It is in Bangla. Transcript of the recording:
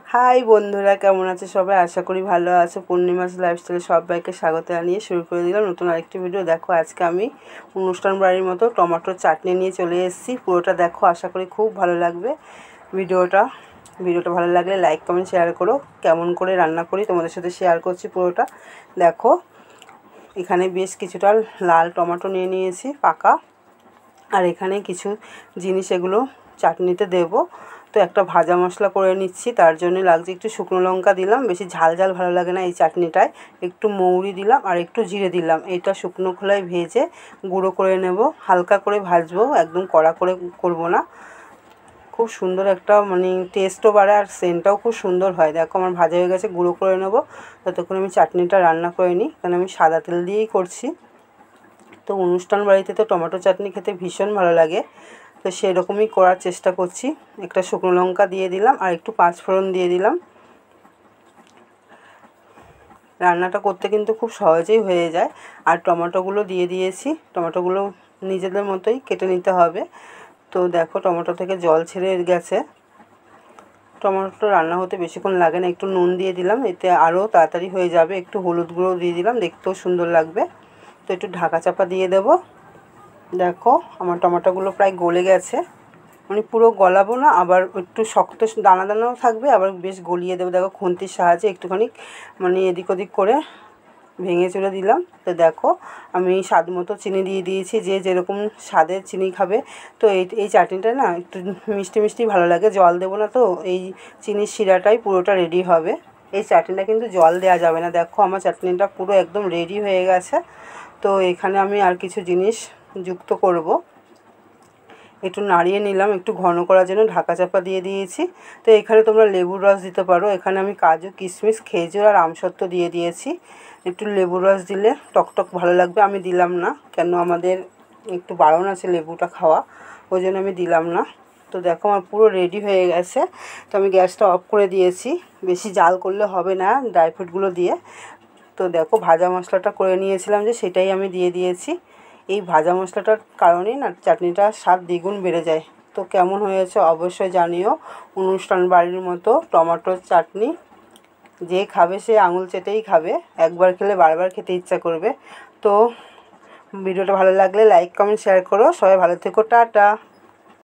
হাই বন্ধুরা, কেমন আছে সবাই? আশা করি ভালো আছে। পূর্ণিমাস লাইফস্টাইলে সবাইকে স্বাগত জানিয়ে শুরু করে দিলাম নতুন আরেকটি ভিডিও। দেখো, আজকে আমি অনুষ্ঠান বাড়ির মতো টমেটোর চাটনি নিয়ে চলে এসেছি। পুরোটা দেখো, আশা করি খুব ভালো লাগবে ভিডিওটা। ভালো লাগলে লাইক কমেন্ট শেয়ার করো। কেমন করে রান্না করি তোমাদের সাথে শেয়ার করছি পুরোটা। দেখো, এখানে বেশ কিছুটা লাল টমেটো নিয়ে নিয়েছি পাকা, আর এখানে কিছু জিনিস এগুলো চাটনিতে দেব। তো একটা ভাজা মশলা করে নিচ্ছি, তার জন্য লাগছে একটু শুকনো লঙ্কা দিলাম, বেশি ঝাল ঝাল ভালো লাগে না এই চাটনিটায়। একটু মৌরি দিলাম আর একটু জিরে দিলাম। এটা শুকনো খোলায় ভেজে গুঁড়ো করে নেব। হালকা করে ভাজবো, একদম কড়া করে করব না। খুব সুন্দর একটা টেস্টও বাড়ে আর সেন্টটাও খুব সুন্দর হয়। দেখো, আমার ভাজা হয়ে গেছে, গুঁড়ো করে নেব। ততক্ষণ আমি চাটনিটা রান্না করে নিই, কারণ আমি সাদা তেল দিয়েই করছি। তো অনুষ্ঠান বাড়িতে তো টমেটো চাটনি খেতে ভীষণ ভালো লাগে, তো সেরকমই করার চেষ্টা করছি। একটা শুকনো লঙ্কা দিয়ে দিলাম আর একটু পাঁচফোড়ন দিয়ে দিলাম। রান্নাটা করতে কিন্তু খুব সহজেই হয়ে যায়। আর টমেটোগুলো দিয়ে দিয়েছি। টমেটোগুলো নিজেদের মতোই কেটে নিতে হবে। তো দেখো, টমেটো থেকে জল ছেড়ে গেছে। টমেটো রান্না হতে বেশিক্ষণ লাগে না। একটু নুন দিয়ে দিলাম, এতে আরও তাড়াতাড়ি হয়ে যাবে। একটু হলুদ গুঁড়ো দিয়ে দিলাম, দেখতেও সুন্দর লাগবে। তো একটু ঢাকা চাপা দিয়ে দেবো। দেখো, আমার টমেটোগুলো প্রায় গলে গেছে। পুরো গলাবো না, আবার একটু শক্ত দানা দানাও থাকবে, আবার বেশ গলিয়ে দেবো। দেখো, খুন্তির সাহায্যে একটুখানি এদিক ওদিক করে ভেঙে চলে দিলাম। তো দেখো, আমি স্বাদ মতো চিনি দিয়ে দিয়েছি, যে যেরকম স্বাদের চিনি খাবে। তো এই চাটনিটা না একটু মিষ্টি মিষ্টি ভালো লাগে, জল দেবো না। তো এই চিনির শিরাটাই পুরোটা রেডি হবে। এই চাটনিটা কিন্তু জল দেওয়া যাবে না। দেখো, আমার চাটনিটা পুরো একদম রেডি হয়ে গেছে। তো এখানে আমি আর কিছু জিনিস যুক্ত করব। একটু নাড়িয়ে নিলাম, একটু ঘন করার জন্য ঢাকা চাপা দিয়ে দিয়েছি। তো এখানে তোমরা লেবুর রস দিতে পারো। এখানে আমি কাজু, কিশমিশ, খেজুর আর আমসত্ত্ব দিয়ে দিয়েছি। একটু লেবুর রস দিলে টকটক ভালো লাগবে। আমি দিলাম না, কেন আমাদের একটু বারণ আছে লেবুটা খাওয়া, ওই জন্য আমি দিলাম না। তো দেখো, আমার পুরো রেডি হয়ে গেছে। তো আমি গ্যাসটা অফ করে দিয়েছি। বেশি জাল করলে হবে না ড্রাই ফ্রুটগুলো দিয়ে। তো দেখো, ভাজা মশলাটা করে নিয়েছিলাম যে, সেটাই আমি দিয়ে দিয়েছি। এই ভাজা মশলাটার কারণেই না চাটনিটার স্বাদ দ্বিগুণ বেড়ে যায়। তো কেমন হয়েছে অবশ্যই জানিও। অনুষ্ঠান বাড়ির মতো টমেটোর চাটনি যে খাবে সে আঙুল চেটেই খাবে, একবার খেলে বারবার খেতে ইচ্ছা করবে। তো ভিডিওটা ভালো লাগলে লাইক কমেন্ট শেয়ার করো। সবাই ভালো থেকো, টাটা।